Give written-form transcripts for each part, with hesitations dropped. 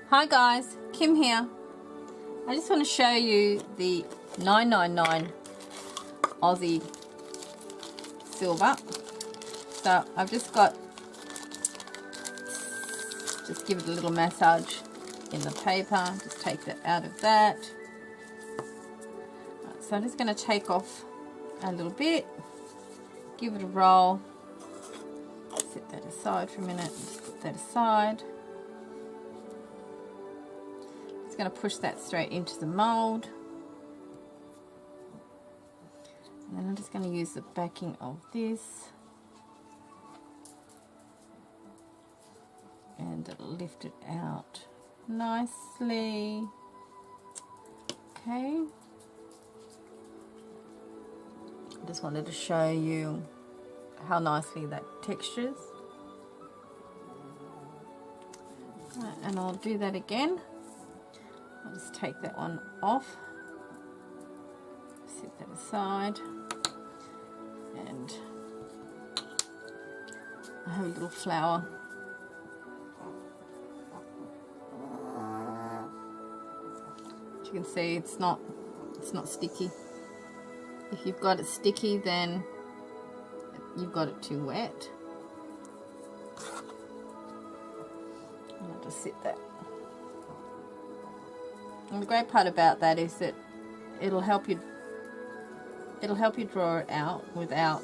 Hi guys, Kim here. I just want to show you the 999 Aussie silver. So I've just give it a little massage in the paper, just take that out of that. Right, so I'm just going to take off a little bit, give it a roll, set that aside for a minute, just put that aside. Just going to push that straight into the mold, and then I'm just going to use the backing of this and lift it out nicely. Okay, I just wanted to show you how nicely that textures. Right, and I'll do that again. I'll just take that one off, set that aside, and I have a little flower. As you can see, it's not sticky. If you've got it sticky, then you've got it too wet. And I'll just set that. And the great part about that is that it'll help you draw it out without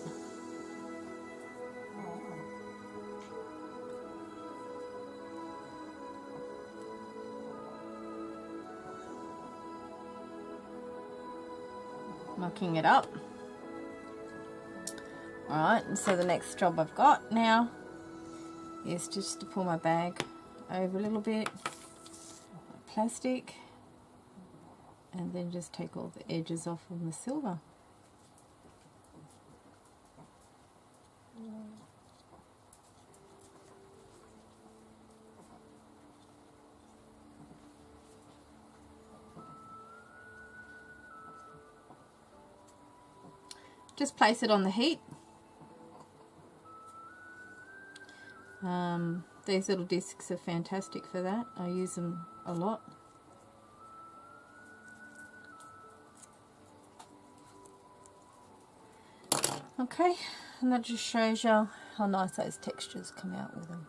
mucking it up. Alright, and so the next job I've got now is just to pull my bag over a little bit, plastic, and then just take all the edges off of the silver. Just place it on the heat. These little discs are fantastic for that. I use them a lot. Okay, and that just shows you how nice those textures come out with them.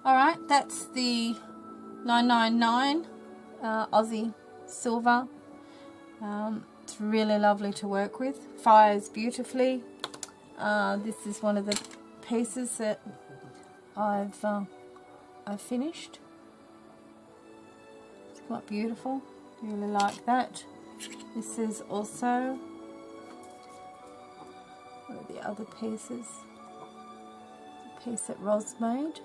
Alright, that's the 999 Aussie silver. It's really lovely to work with. Fires beautifully. This is one of the pieces that I've finished. It's quite beautiful. Really like that. This is also one of the other pieces. The piece that Roz made.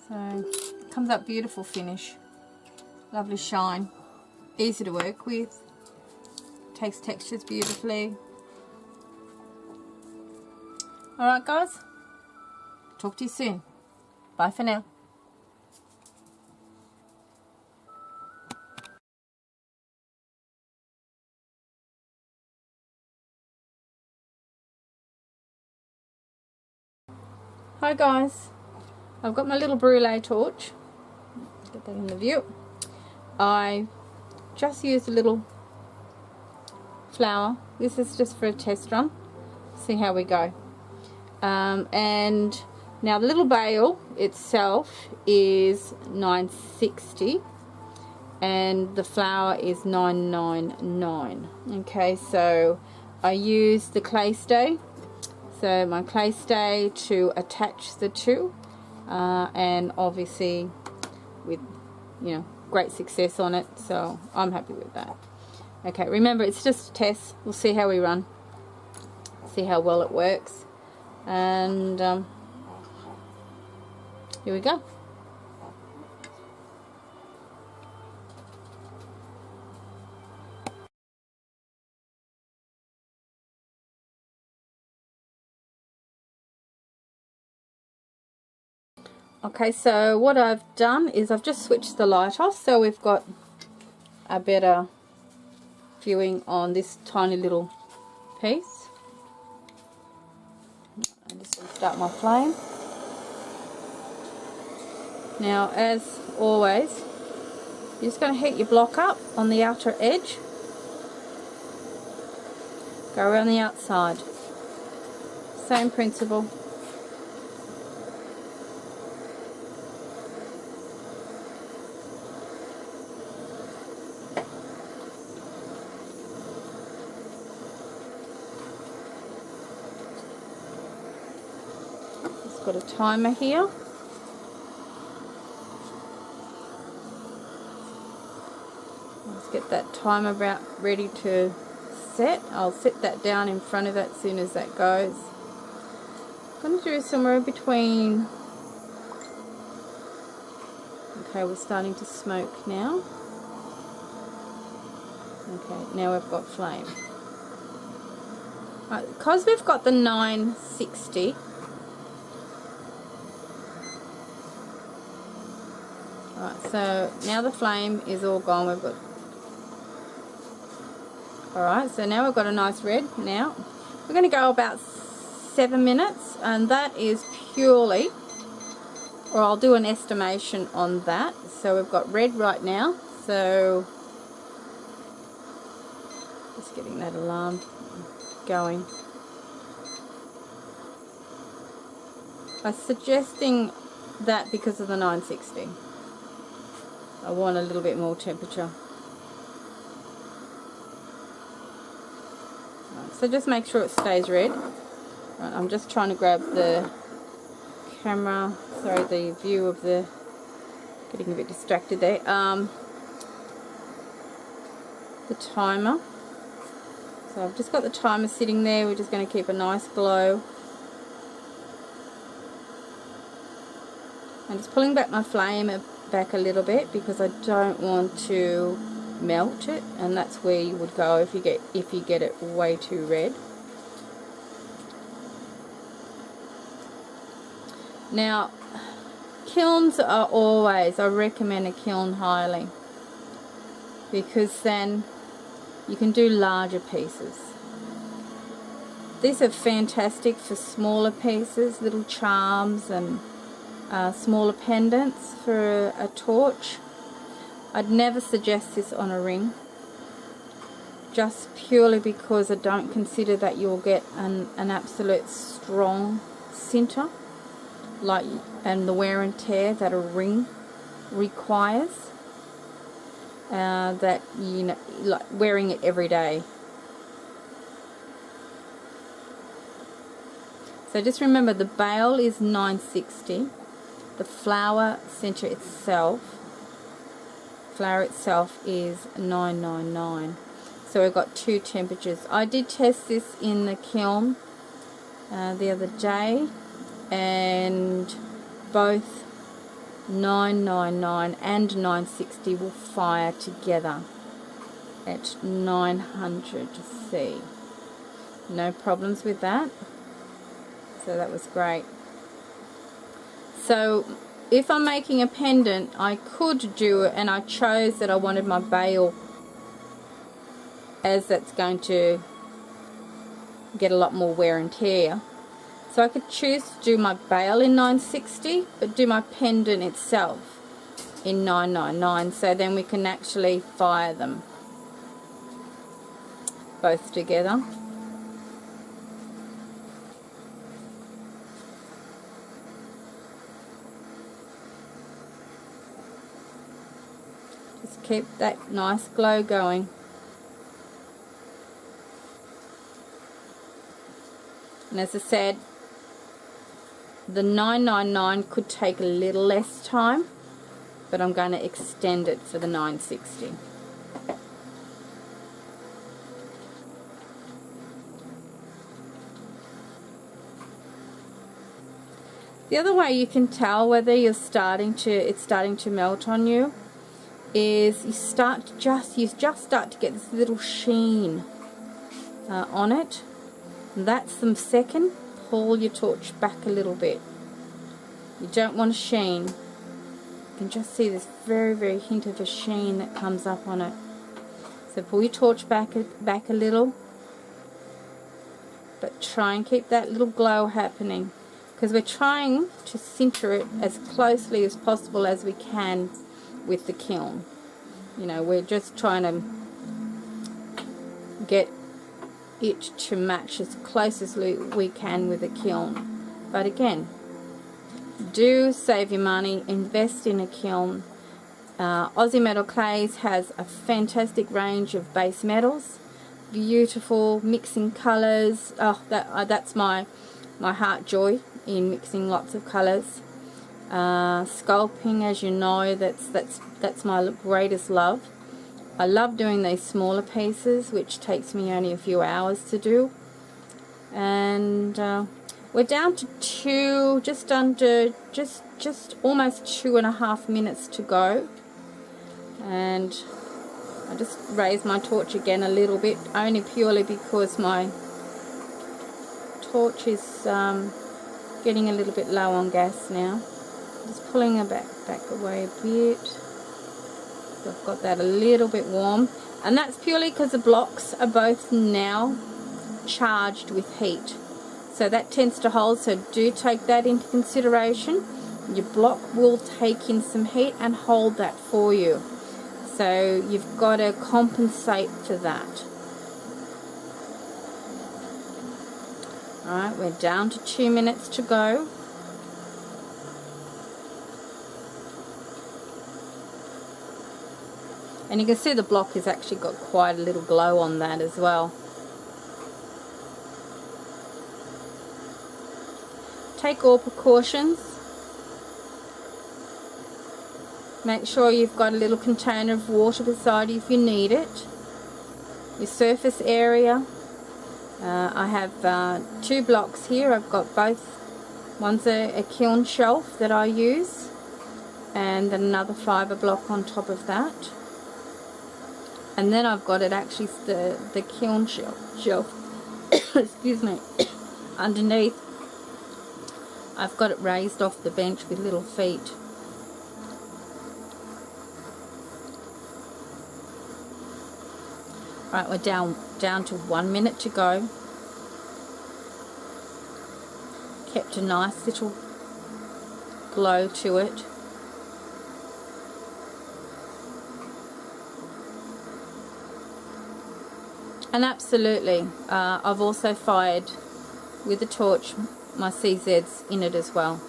So it comes up beautiful finish. Lovely shine. Easy to work with. Takes textures beautifully. Alright guys, talk to you soon. Bye for now. Hi guys, I've got my little brulee torch. Get that in the view. I just used a little flower. This is just for a test run. See how we go. And now the little bale itself is $9.60 and the flower is $9.99. Okay, so I use the ClayStay. So my ClayStay to attach the two, and obviously with, you know, great success on it, so I'm happy with that. Okay, remember it's just a test. We'll see how we run, see how well it works, and here we go. Okay, so what I've done is I've just switched the light off, so we've got a better viewing on this tiny little piece. I'm just going to start my flame. Now, as always, you're just going to heat your block up on the outer edge. Go around the outside. Same principle. It's got a timer here. Let's get that timer about ready to set. I'll set that down in front of it as soon as that goes. I'm going to do somewhere between... Okay, we're starting to smoke now. Okay, now we've got flame. Right, because we've got the 960, alright, so now the flame is all gone. We've got... Alright, so now we've got a nice red. Now we're going to go about 7 minutes, and that is purely, or I'll do an estimation on that. So we've got red right now, so just getting that alarm going. I'm suggesting that because of the 960. I want a little bit more temperature. So just make sure it stays red. Right, I'm just trying to grab the camera, sorry, the view of the, getting a bit distracted there. The timer. So I've just got the timer sitting there. We're just going to keep a nice glow. I'm just pulling back my flame back a little bit because I don't want to melt it, and that's where you would go if you get it way too red. Now, kilns are always, I recommend a kiln highly, because then you can do larger pieces. These are fantastic for smaller pieces, little charms and smaller pendants for a torch. I'd never suggest this on a ring, just purely because I don't consider that you'll get an absolute strong center, like, and the wear and tear that a ring requires. That, you know, like wearing it every day. So just remember, the bail is 960. The flower center itself, is 999. So we've got two temperatures. I did test this in the kiln the other day, and both 999 and 960 will fire together at 900 C. No problems with that. So that was great. So if I'm making a pendant, I could do it, and I chose that I wanted my bail, as that's going to get a lot more wear and tear. So I could choose to do my bail in 960, but do my pendant itself in 999, so then we can actually fire them both together. Just keep that nice glow going. And as I said, the 999 could take a little less time, but I'm going to extend it for the 960. The other way you can tell whether it's starting to melt on you is you just start to get this little sheen on it. That's the second. Pull your torch back a little bit. You don't want a sheen. You can just see this very, very hint of a sheen that comes up on it. So pull your torch back a little, but try and keep that little glow happening, because we're trying to center it as closely as possible as we can with the kiln. You know, we're just trying to get it to match as close as we can with the kiln. But again, do save your money, invest in a kiln. Aussie Metal Clays has a fantastic range of base metals, beautiful mixing colors. Oh, that's my heart joy in mixing lots of colors. Sculpting, as you know, that's my greatest love. I love doing these smaller pieces, which takes me only a few hours to do. And we're down to just almost 2.5 minutes to go. And I just raised my torch again a little bit, only purely because my torch is getting a little bit low on gas now. Just pulling it back away a bit. So I've got that a little bit warm, and that's purely because the blocks are both now charged with heat, so that tends to hold. So do take that into consideration. Your block will take in some heat and hold that for you, so you've got to compensate for that. Alright, we're down to 2 minutes to go. And you can see the block has actually got quite a little glow on that as well. Take all precautions. Make sure you've got a little container of water beside you if you need it. Your surface area. I have 2 blocks here. I've got both. One's a kiln shelf that I use, and then another fibre block on top of that. And then I've got it actually the kiln shelf excuse me, underneath. I've got it raised off the bench with little feet. Right, we're down to 1 minute to go. Kept a nice little glow to it. And absolutely, I've also fired with the torch my CZs in it as well.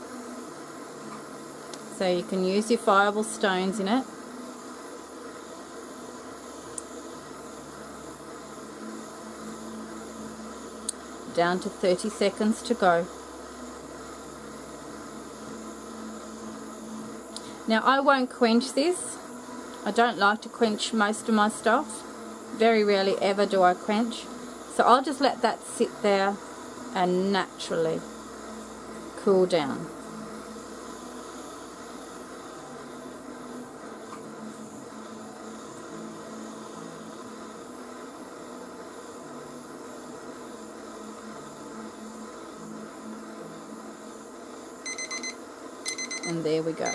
So you can use your fireable stones in it. Down to 30 seconds to go. Now I won't quench this. I don't like to quench most of my stuff. Very rarely ever do I quench. So I'll just let that sit there and naturally cool down. And there we go.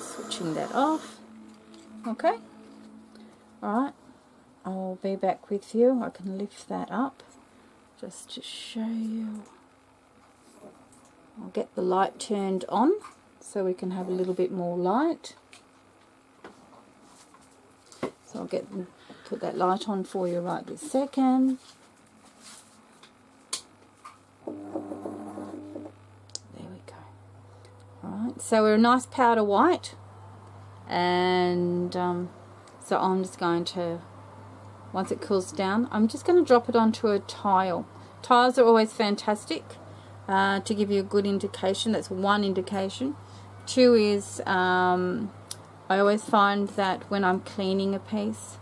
Switching that off. Okay. Alright. I'll be back with you. I can lift that up just to show you. I'll get the light turned on so we can have a little bit more light. So I'll put that light on for you right this second. There we go. Alright, so we're a nice powder white, and so I'm just going to, once it cools down, I'm just going to drop it onto a tile. Tiles are always fantastic to give you a good indication. That's one indication. Two is I always find that when I'm cleaning a piece,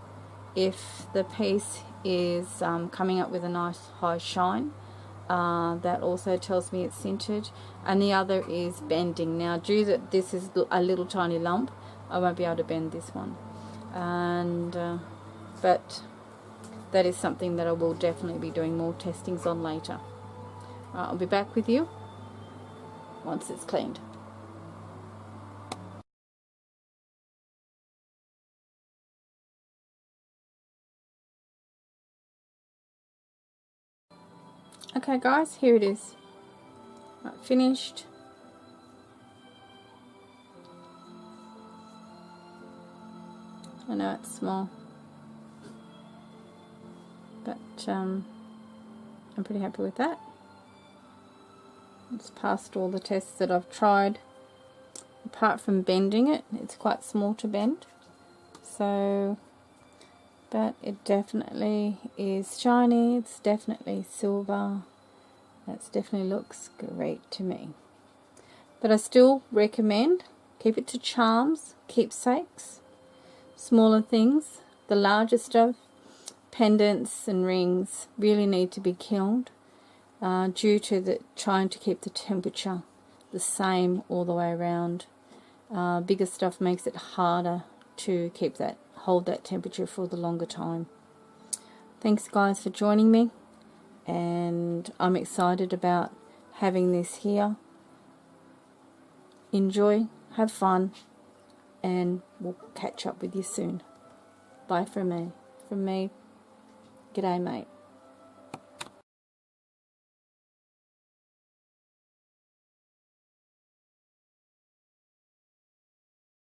if the piece is coming up with a nice high shine, that also tells me it's sintered. And the other is bending. Now, due that this is a little tiny lump, I won't be able to bend this one. And but that is something that I will definitely be doing more testings on later. I'll be back with you once it's cleaned. Okay guys, here it is. Right, finished. I know it's small, but I'm pretty happy with that. It's passed all the tests that I've tried. Apart from bending it, it's quite small to bend. So, but it definitely is shiny. It's definitely silver. That definitely looks great to me. But I still recommend keep it to charms, keepsakes, smaller things. The larger stuff, pendants and rings, really need to be kilned due to trying to keep the temperature the same all the way around. Bigger stuff makes it harder to hold that temperature for the longer time. Thanks guys for joining me, and I'm excited about having this here. Enjoy, have fun, and we'll catch up with you soon. Bye from me. G'day mate.